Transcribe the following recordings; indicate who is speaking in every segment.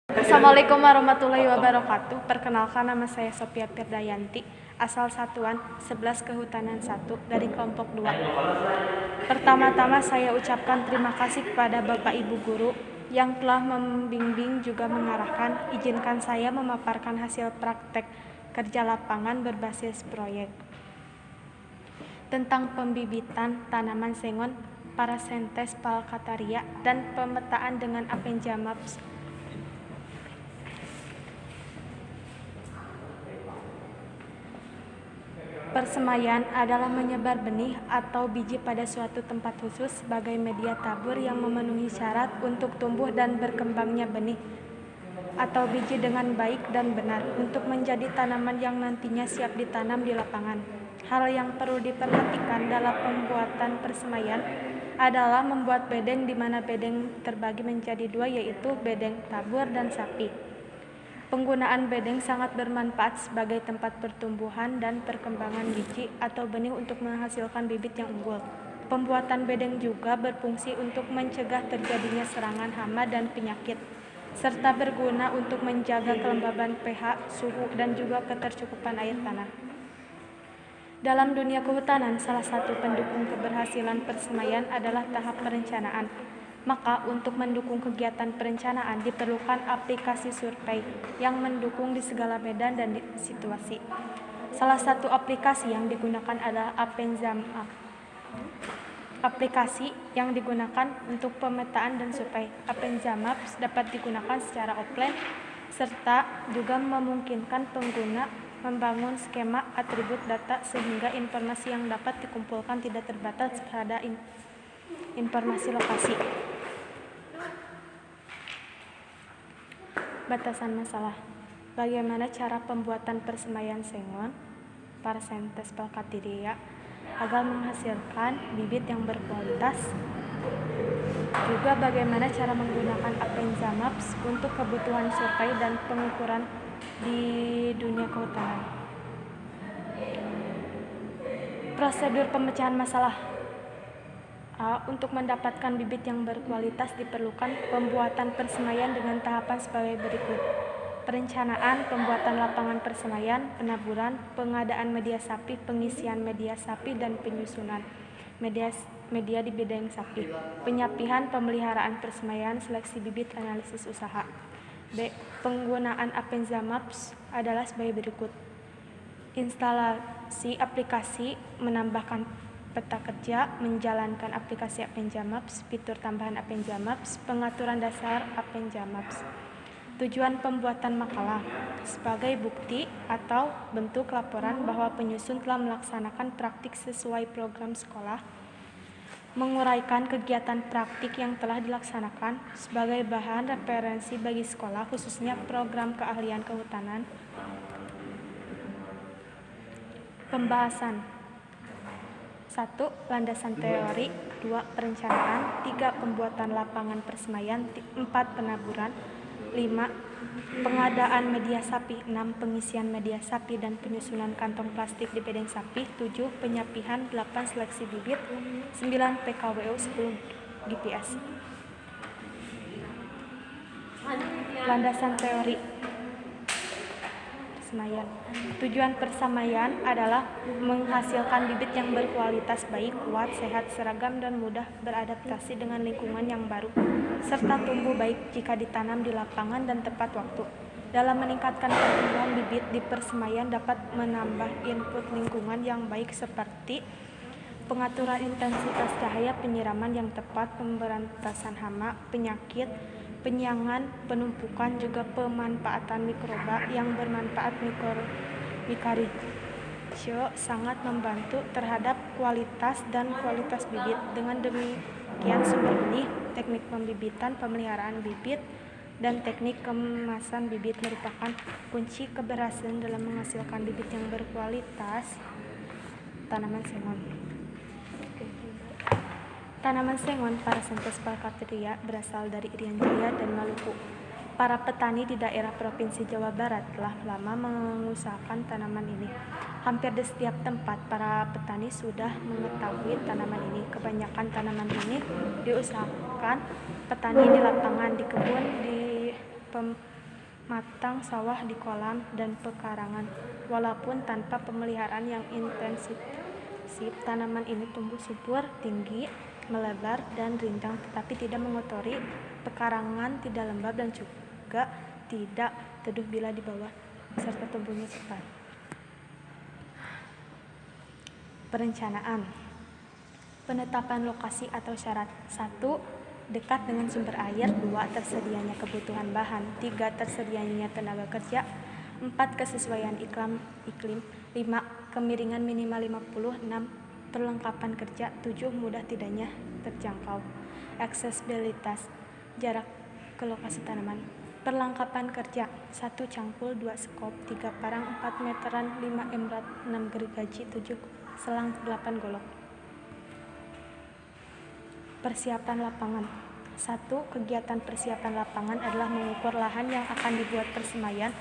Speaker 1: Assalamualaikum warahmatullahi wabarakatuh. Perkenalkan, nama saya Sophia Firdayanti, asal satuan 11 Kehutanan 1 dari kelompok 2. Pertama-tama saya ucapkan terima kasih kepada Bapak Ibu Guru yang telah membimbing juga mengarahkan. Izinkan saya memaparkan hasil praktek kerja lapangan berbasis proyek tentang pembibitan tanaman sengon, Parasentes falcataria, dan pemetaan dengan Appenja maps. Persemaian adalah menyebar benih atau biji pada suatu tempat khusus sebagai media tabur yang memenuhi syarat untuk tumbuh dan berkembangnya benih atau biji dengan baik dan benar untuk menjadi tanaman yang nantinya siap ditanam di lapangan. Hal yang perlu diperhatikan dalam pembuatan persemaian adalah membuat bedeng di mana bedeng terbagi menjadi dua, yaitu bedeng tabur dan sapi. Penggunaan bedeng sangat bermanfaat sebagai tempat pertumbuhan dan perkembangan biji atau benih untuk menghasilkan bibit yang unggul. Pembuatan bedeng juga berfungsi untuk mencegah terjadinya serangan hama dan penyakit, serta berguna untuk menjaga kelembaban pH, suhu, dan juga ketercukupan air tanah. Dalam dunia kehutanan, salah satu pendukung keberhasilan persemaian adalah tahap perencanaan. Maka untuk mendukung kegiatan perencanaan diperlukan aplikasi survei yang mendukung di segala medan dan situasi. Salah satu aplikasi yang digunakan adalah Appenja Maps. Aplikasi yang digunakan untuk pemetaan dan survei Appenja Maps dapat digunakan secara offline serta juga memungkinkan pengguna membangun skema atribut data sehingga informasi yang dapat dikumpulkan tidak terbatas pada informasi lokasi. Batasan masalah. Bagaimana cara pembuatan persemaian sengon, Parasentes falcataria, agar menghasilkan bibit yang berkualitas? Juga bagaimana cara menggunakan Appenja Maps untuk kebutuhan survei dan pengukuran di dunia kehutanan. Prosedur pemecahan masalah. Untuk mendapatkan bibit yang berkualitas diperlukan pembuatan persemaian dengan tahapan sebagai berikut: perencanaan, pembuatan lapangan persemaian, penaburan, pengadaan media sapi, pengisian media sapi, dan penyusunan media di bedeng sapi, penyapihan, pemeliharaan persemaian, seleksi bibit, analisis usaha. B. Penggunaan Appenja Maps adalah sebagai berikut: instalasi aplikasi, menambahkan peta kerja, menjalankan aplikasi Appenja Maps, fitur tambahan Appenja Maps, pengaturan dasar Appenja Maps. Tujuan pembuatan makalah sebagai bukti atau bentuk laporan bahwa penyusun telah melaksanakan praktik sesuai program sekolah, menguraikan kegiatan praktik yang telah dilaksanakan sebagai bahan referensi bagi sekolah, khususnya program keahlian kehutanan. Pembahasan. 1. Landasan teori. 2. Perencanaan. 3. Pembuatan lapangan persemaian. 4. Penaburan. 5. Pengadaan media sapi. 6. Pengisian media sapi dan penyusunan kantong plastik di bedeng sapi. 7. Penyapihan. 8. Seleksi bibit. 9. PKWU. 10. GPS. Landasan teori persemaian. Tujuan persemaian adalah menghasilkan bibit yang berkualitas baik, kuat, sehat, seragam, dan mudah beradaptasi dengan lingkungan yang baru, serta tumbuh baik jika ditanam di lapangan dan tepat waktu. Dalam meningkatkan pertumbuhan bibit di persemaian dapat menambah input lingkungan yang baik seperti pengaturan intensitas cahaya, penyiraman yang tepat, pemberantasan hama, penyakit, penyiangan, penumpukan, juga pemanfaatan mikroba yang bermanfaat. Mikariceo sangat membantu terhadap kualitas dan kualitas bibit. Dengan demikian sumber benih, teknik pembibitan, pemeliharaan bibit, dan teknik kemasan bibit merupakan kunci keberhasilan dalam menghasilkan bibit yang berkualitas tanaman sengon. Tanaman sengon Parasentes falcataria berasal dari Irian Jaya dan Maluku. Para petani di daerah Provinsi Jawa Barat telah lama mengusahakan tanaman ini. Hampir di setiap tempat para petani sudah mengetahui tanaman ini. Kebanyakan tanaman ini diusahakan petani di lapangan, di kebun, di matang sawah di kolam dan pekarangan. Walaupun tanpa pemeliharaan yang intensif, tanaman ini tumbuh subur, tinggi, melebar, dan rindang, tetapi tidak mengotori pekarangan, tidak lembab, dan juga tidak teduh bila di bawah, serta tumbuhnya cepat. Perencanaan. Penetapan lokasi atau syarat. 1. Dekat dengan sumber air. 2. Tersedianya kebutuhan bahan. 3. Tersedianya tenaga kerja. 4. Kesesuaian iklim. 5. Kemiringan minimal 50. 6. Perlengkapan kerja. 7. Mudah tidaknya terjangkau. Aksesibilitas. Jarak ke lokasi tanaman. Perlengkapan kerja. 1. Cangkul. 2. Skop. 3. Parang. 4. Meteran. 5. Emrat. 6. Gergaji. 7. Selang. 8. Golok. Persiapan lapangan. 1. Kegiatan persiapan lapangan adalah mengukur lahan yang akan dibuat persemaian,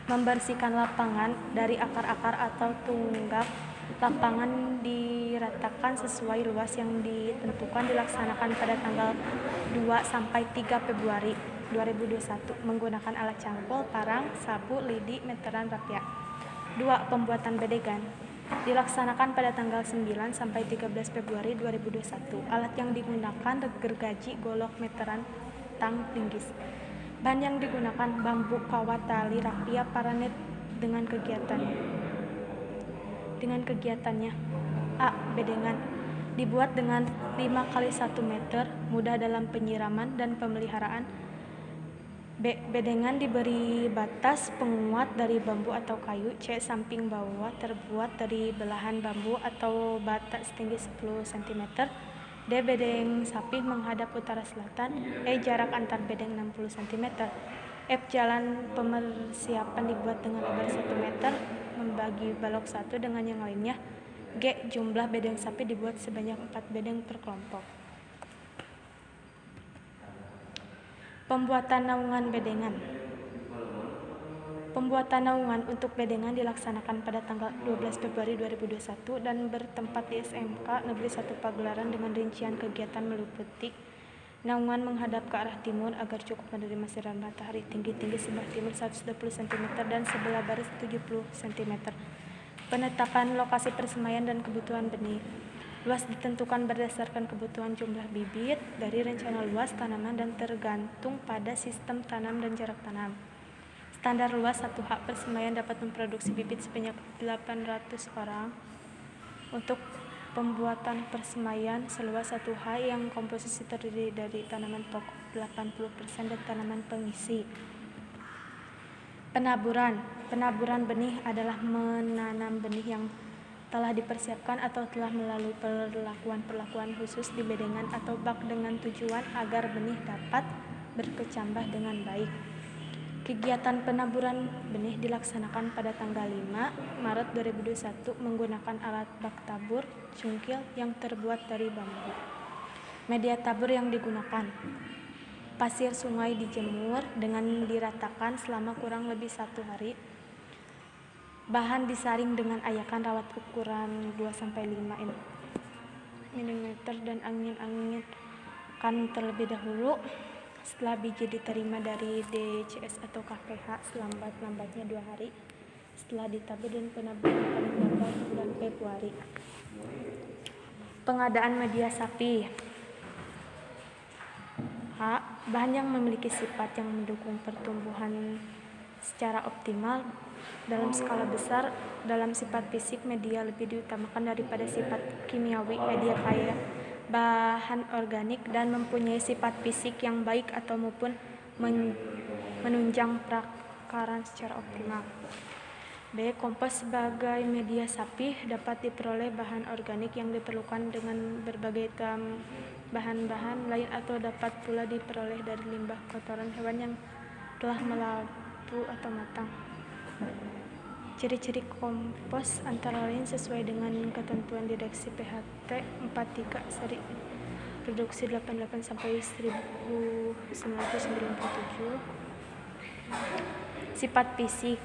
Speaker 1: membersihkan lapangan dari akar-akar atau tunggak. Lapangan diratakan sesuai luas yang ditentukan, dilaksanakan pada tanggal 2 sampai 3 Februari 2021 menggunakan alat cangkul, parang, sabu, lidi, meteran, rapia. 2. Pembuatan bedengan dilaksanakan pada tanggal 9 sampai 13 Februari 2021. Alat yang digunakan gergaji, golok, meteran, tang, linggis. Bahan yang digunakan bambu, kawat, tali, rapia, paranet. Dengan kegiatannya. A. Bedengan dibuat dengan 5 x 1 meter, mudah dalam penyiraman dan pemeliharaan. B. Bedengan diberi batas penguat dari bambu atau kayu. C. Samping bawah terbuat dari belahan bambu atau bata setinggi 10 cm. D. Bedeng sapi menghadap utara selatan. E. Jarak antar bedeng 60 cm. F. Jalan persiapan dibuat dengan lebar 1 meter, membagi balok satu dengan yang lainnya. G. Jumlah bedeng sapi dibuat sebanyak 4 bedeng per kelompok. Pembuatan naungan bedengan. Pembuatan naungan untuk bedengan dilaksanakan pada tanggal 12 Februari 2021 dan bertempat di SMK Negeri 1 Pagelaran dengan rincian kegiatan meliputi naungan menghadap ke arah timur agar cukup menerima sinar matahari, tinggi sebelah timur 120 cm dan sebelah barat 70 cm. Penetapan lokasi persemaian dan kebutuhan benih. Luas ditentukan berdasarkan kebutuhan jumlah bibit dari rencana luas tanaman dan tergantung pada sistem tanam dan jarak tanam. Standar luas 1 ha persemaian dapat memproduksi bibit sebanyak 800 orang. Untuk pembuatan persemaian seluas 1 ha yang komposisi terdiri dari tanaman pokok 80% dan tanaman pengisi. Penaburan benih adalah menanam benih yang telah dipersiapkan atau telah melalui perlakuan khusus di bedengan atau bak dengan tujuan agar benih dapat berkecambah dengan baik. Kegiatan penaburan benih dilaksanakan pada tanggal 5 Maret 2021 menggunakan alat bak tabur cungkil yang terbuat dari bambu. Media tabur yang digunakan: pasir sungai dijemur dengan diratakan selama kurang lebih 1 hari. Bahan disaring dengan ayakan rawat ukuran 2-5 mm dan angin-anginkan terlebih dahulu. Setelah biji diterima dari DCS atau KPH selambat-lambatnya 2 hari setelah ditabur dan penaburan paling lambat bulan Februari. Pengadaan media sapi. H. Bahan yang memiliki sifat yang mendukung pertumbuhan secara optimal dalam skala besar. Dalam sifat fisik, media lebih diutamakan daripada sifat kimiawi. Media kaya bahan organik dan mempunyai sifat fisik yang baik atau maupun menunjang perakaran secara optimal. B. Kompos sebagai media sapi dapat diperoleh bahan organik yang diperlukan dengan berbagai bahan-bahan lain atau dapat pula diperoleh dari limbah kotoran hewan yang telah melapu atau matang. Ciri-ciri kompos antara lain sesuai dengan ketentuan Direksi PHT 43 seri produksi 88 sampai 1997. Sifat fisik: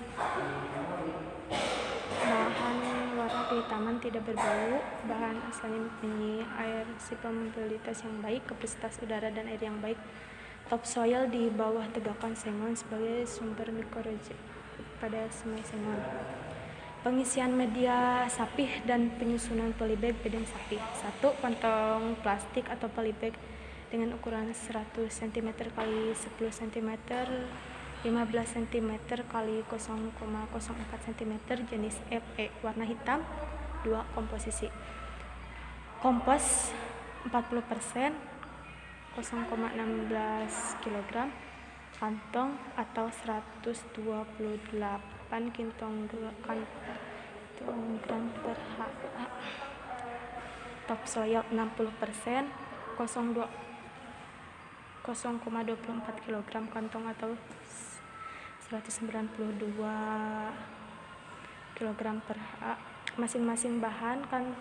Speaker 1: bahan warna kehitaman, tidak berbau. Bahan asalnya mempunyai air solubilitas yang baik, kapasitas udara dan air yang baik. Topsoil di bawah tegakan sengon sebagai sumber mikroorganisme pada semai sengon. Pengisian media sapih dan penyusunan polybag bedeng sapih. 1. Kantong plastik atau polybag dengan ukuran 100 cm x 10 cm 15 cm x 0,04 cm jenis FE warna hitam. 2. Komposisi kompos 40% 0,16 kg kantong atau 128 kg per ha. Topsoil 60% 0,24 kg kantong atau 192 kg per ha. Masing-masing bahan kan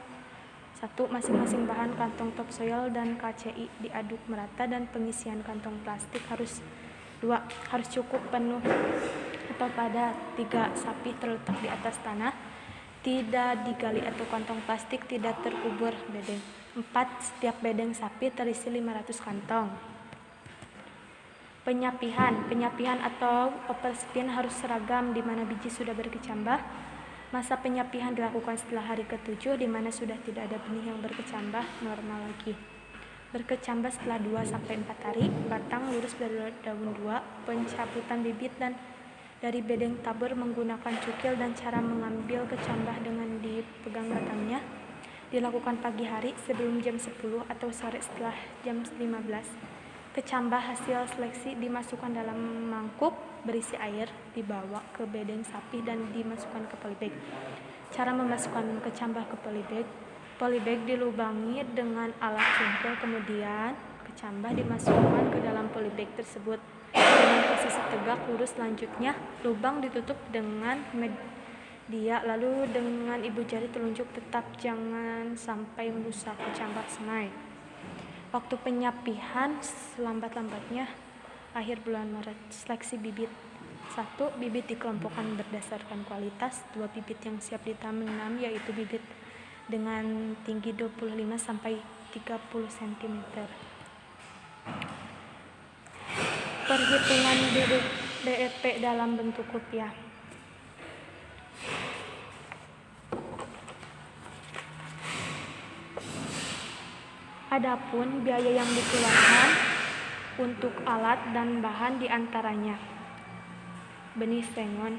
Speaker 1: 1. Masing-masing bahan kantong topsoil dan KCI diaduk merata dan pengisian kantong plastik harus 2. Harus cukup penuh atau padat. 3. Sapih terletak di atas tanah, tidak digali atau kantong plastik tidak terkubur bedeng. 4. Setiap bedeng sapih terisi 500 kantong. Penyapihan atau overspin harus seragam di mana biji sudah berkecambah. Masa penyapihan dilakukan setelah hari ke-7 di mana sudah tidak ada benih yang berkecambah normal lagi. Berkecambah setelah 2-4 hari, batang lurus dari daun 2, pencabutan bibit dan dari bedeng tabur menggunakan cukil dan cara mengambil kecambah dengan dipegang batangnya dilakukan pagi hari sebelum jam 10 atau sore setelah jam 15. Kecambah hasil seleksi dimasukkan dalam mangkuk berisi air, dibawa ke bedeng sapih dan dimasukkan ke polybag. Cara memasukkan kecambah ke polybag. Polybag dilubangi dengan alat cungkil, kemudian kecambah dimasukkan ke dalam polybag tersebut dengan posisi tegak lurus. Selanjutnya lubang ditutup dengan media, lalu dengan ibu jari telunjuk tetap jangan sampai merusak kecambah semai. Waktu penyapihan selambat-lambatnya akhir bulan Maret. Seleksi bibit. 1. Bibit dikelompokkan berdasarkan kualitas. 2. Bibit yang siap ditanam yaitu bibit dengan tinggi 25 sampai 30 cm. Perhitungan BEP dalam bentuk rupiah. Adapun biaya yang dikeluarkan untuk alat dan bahan diantaranya benih sengon,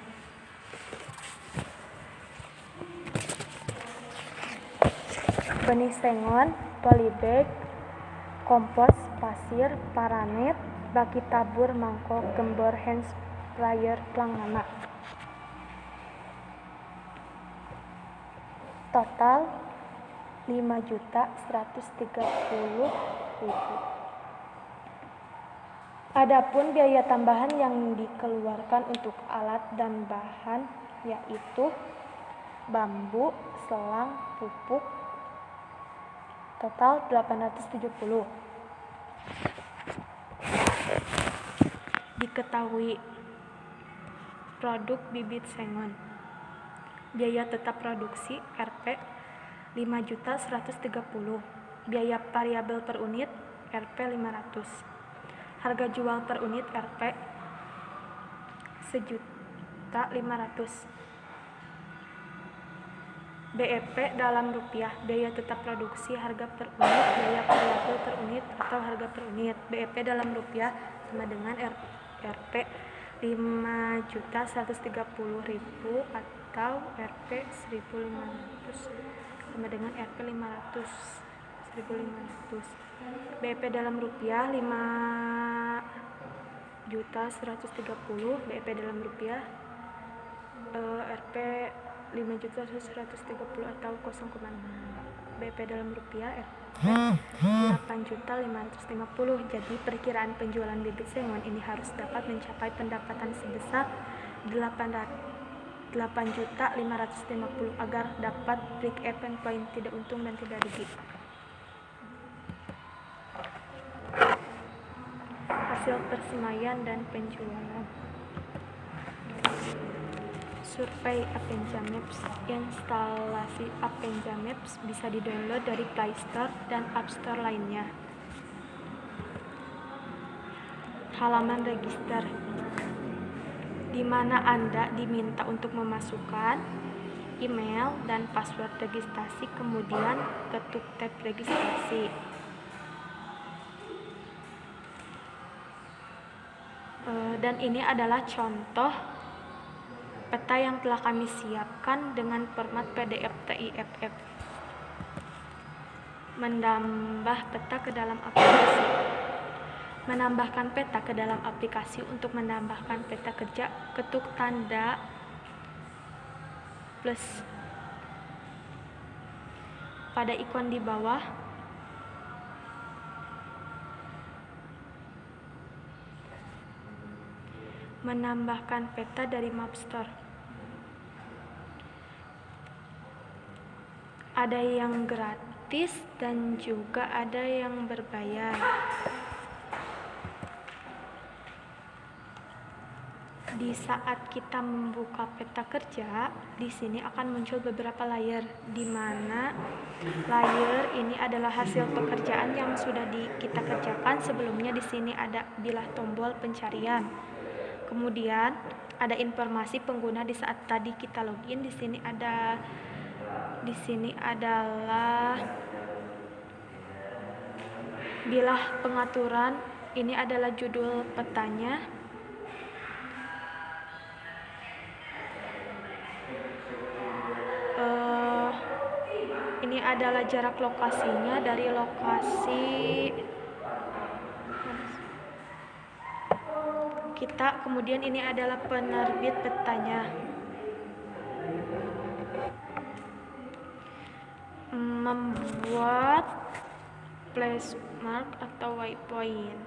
Speaker 1: polybag, kompos, pasir, paranet, baki tabur, mangkok, gembor, hand sprayer, pelang nama. Total 5.130.000. Adapun biaya tambahan yang dikeluarkan untuk alat dan bahan yaitu bambu, selang, pupuk, total 870. Diketahui produk bibit sengon. Biaya tetap produksi Rp 5.130.000. Biaya variabel per unit Rp 500. Harga jual per unit Rp 1.500.000. BEP dalam rupiah. Biaya tetap produksi, harga per unit, biaya variabel per unit atau harga per unit. BEP dalam rupiah sama dengan Rp 5.130.000 atau Rp 1.500 sama dengan Rp 1.500. BEP dalam rupiah 5.130.000, BEP dalam rupiah Rp 5.130 atau 0,6. BEP dalam rupiah Rp 8.550. Jadi perkiraan penjualan bibit sengon ini harus dapat mencapai pendapatan sebesar 8.550 agar dapat break even point, tidak untung dan tidak rugi. Hasil persemaian dan penjualan. Survei Apenja Maps. Instalasi Apenja Maps bisa didownload dari Play Store dan App Store lainnya. halaman register, di mana Anda diminta untuk memasukkan email dan password registrasi, kemudian ketuk tab registrasi. Dan ini adalah contoh peta yang telah kami siapkan dengan format PDF TIFF. Menambah peta ke dalam aplikasi. Menambahkan peta ke dalam aplikasi. Untuk menambahkan peta kerja, ketuk tanda plus pada ikon di bawah. Menambahkan peta dari Mapstore. Ada yang gratis dan juga ada yang berbayar. Di saat kita membuka peta kerja, di sini akan muncul beberapa layer, di mana layer ini adalah hasil pekerjaan yang sudah kita kerjakan sebelumnya. Di sini ada bilah tombol pencarian. Kemudian ada informasi pengguna di saat tadi kita login. Di sini adalah bilah pengaturan. Ini adalah judul petanya. Ini adalah jarak lokasinya dari lokasi kita. Kemudian ini adalah penerbit petanya. Membuat place mark atau waypoint.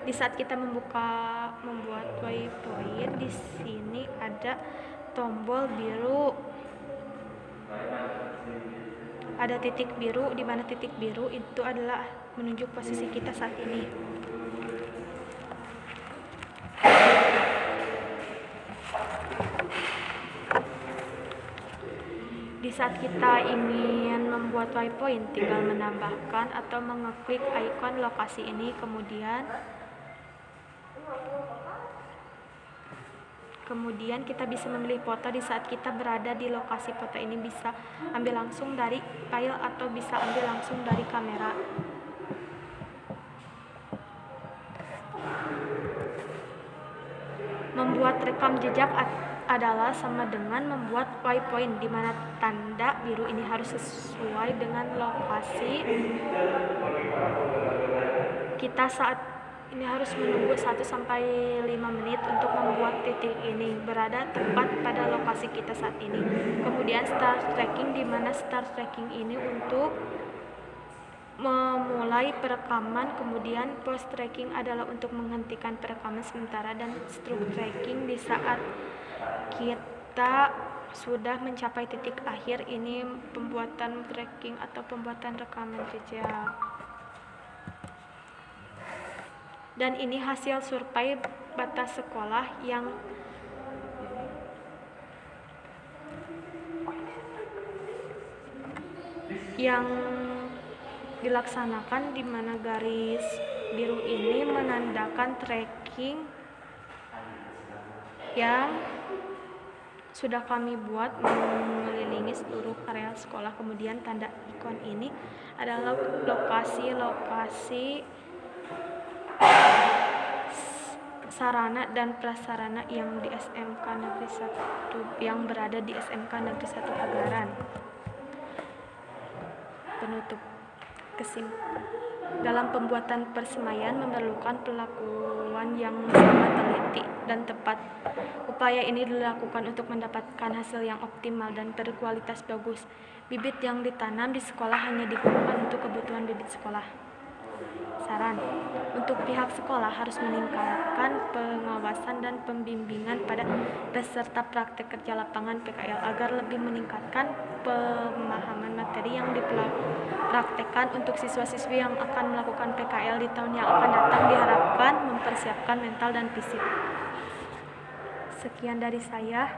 Speaker 1: Di saat kita membuat waypoint, di sini ada tombol biru. Ada titik biru, di mana titik biru itu adalah menunjuk posisi kita saat ini. Di saat kita ingin membuat waypoint, tinggal menambahkan atau mengeklik ikon lokasi ini, kemudian kita bisa memilih foto. Di saat kita berada di lokasi foto ini, bisa ambil langsung dari file atau bisa ambil langsung dari kamera. Membuat rekam jejak adalah sama dengan membuat waypoint, di mana tanda biru ini harus sesuai dengan lokasi kita saat ini. Harus menunggu 1-5 menit untuk membuat titik ini berada tepat pada lokasi kita saat ini. Kemudian start tracking, di mana start tracking ini untuk memulai perekaman. Kemudian post tracking adalah untuk menghentikan perekaman sementara, dan stroke tracking di saat kita sudah mencapai titik akhir. Ini pembuatan tracking atau pembuatan rekaman jejak. Dan ini hasil survei batas sekolah yang dilaksanakan, di mana garis biru ini menandakan tracking yang sudah kami buat mengelilingi seluruh area sekolah. Kemudian tanda ikon ini adalah lokasi sarana dan prasarana yang di SMK Negeri 1, yang berada di SMK Negeri 1 Pagaran. Penutup. Dalam pembuatan persemaian memerlukan pelakuan yang sangat teliti dan tepat. Upaya ini dilakukan untuk mendapatkan hasil yang optimal dan berkualitas bagus. Bibit yang ditanam di sekolah hanya digunakan untuk kebutuhan bibit sekolah. Saran untuk pihak sekolah harus meningkatkan pengawasan dan pembimbingan pada peserta praktek kerja lapangan PKL agar lebih meningkatkan pemahaman materi yang dipraktekkan. Untuk siswa-siswi yang akan melakukan PKL di tahun yang akan datang diharapkan mempersiapkan mental dan fisik. Sekian dari saya.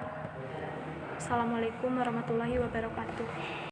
Speaker 1: Assalamualaikum warahmatullahi wabarakatuh.